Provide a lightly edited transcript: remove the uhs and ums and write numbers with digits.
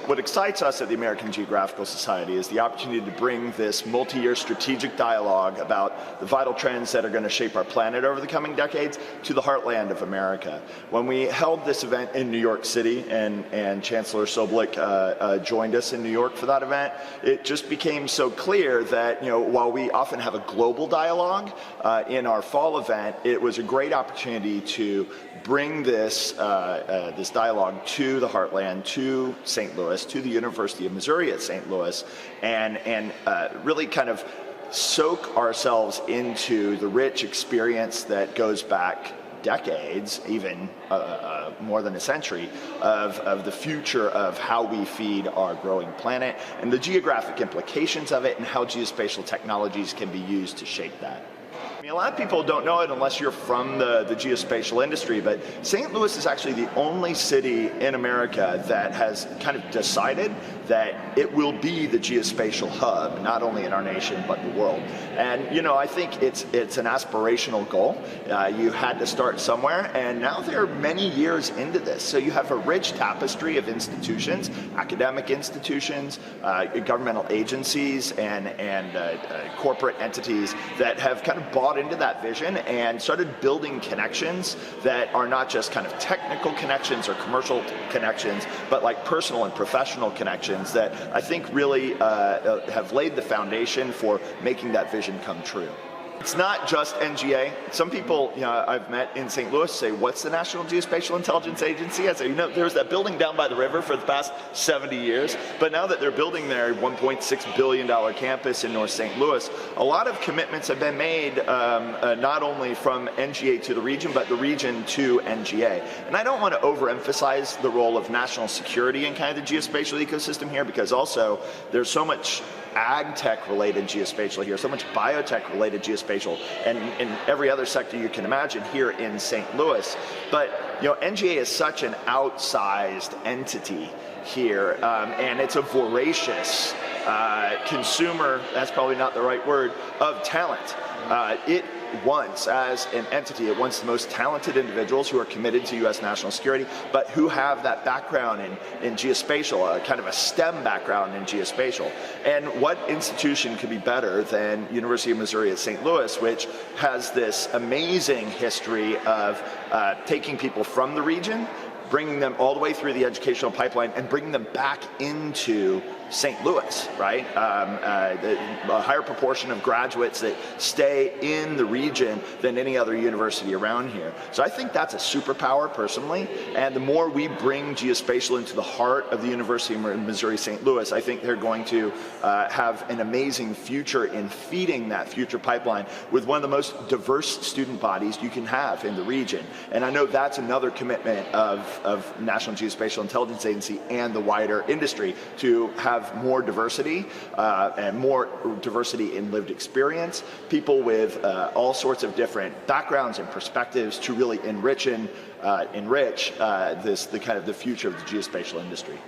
what excites us at the American Geographical Society is the opportunity to bring this multi-year strategic dialogue about the vital trends that are going to shape our planet over the coming decades to the heartland of America. When we held this event in New York City, and Chancellor Soblik joined us in New York for that event, it just became so clear that, while we often have a global dialogue in our fall event, it was a great opportunity to bring this this dialogue to the heartland, to St. Louis, to the University of Missouri at St. Louis, and really kind of soak ourselves into the rich experience that goes back decades, even more than a century, of the future of how we feed our growing planet and the geographic implications of it and how geospatial technologies can be used to shape that. A lot of people don't know it unless you're from the geospatial industry, but St. Louis is actually the only city in America that has kind of decided that it will be the geospatial hub, not only in our nation, but the world. And, I think it's an aspirational goal. You had to start somewhere, and now they're many years into this. So you have a rich tapestry of institutions, academic institutions, governmental agencies, and corporate entities that have kind of bought into that vision and started building connections that are not just kind of technical connections or commercial connections, but like personal and professional connections that I think really have laid the foundation for making that vision come true. It's not just NGA. Some people I've met in St. Louis say, what's the National Geospatial-Intelligence Agency? I say, there's that building down by the river for the past 70 years, but now that they're building their $1.6 billion campus in North St. Louis, a lot of commitments have been made not only from NGA to the region, but the region to NGA. And I don't want to overemphasize the role of national security in kind of the geospatial ecosystem here, because also there's so much ag tech related geospatial here, so much biotech related geospatial, and in every other sector you can imagine here in St. Louis. But NGA is such an outsized entity here, and it's a voracious consumer, that's probably not the right word, of talent. It wants, as an entity, it wants the most talented individuals who are committed to U.S. national security, but who have that background in geospatial, kind of a STEM background in geospatial. And what institution could be better than University of Missouri at St. Louis, which has this amazing history of taking people from the region, bringing them all the way through the educational pipeline, and bringing them back into St. Louis, right? A higher proportion of graduates that stay in the region than any other university around here. So I think that's a superpower, personally, and the more we bring geospatial into the heart of the University of Missouri St. Louis, I think they're going to have an amazing future in feeding that future pipeline with one of the most diverse student bodies you can have in the region. And I know that's another commitment of National Geospatial-Intelligence Agency and the wider industry, to have more diversity and more diversity in lived experience, people with all sorts of different backgrounds and perspectives to really enrich the kind of the future of the geospatial industry.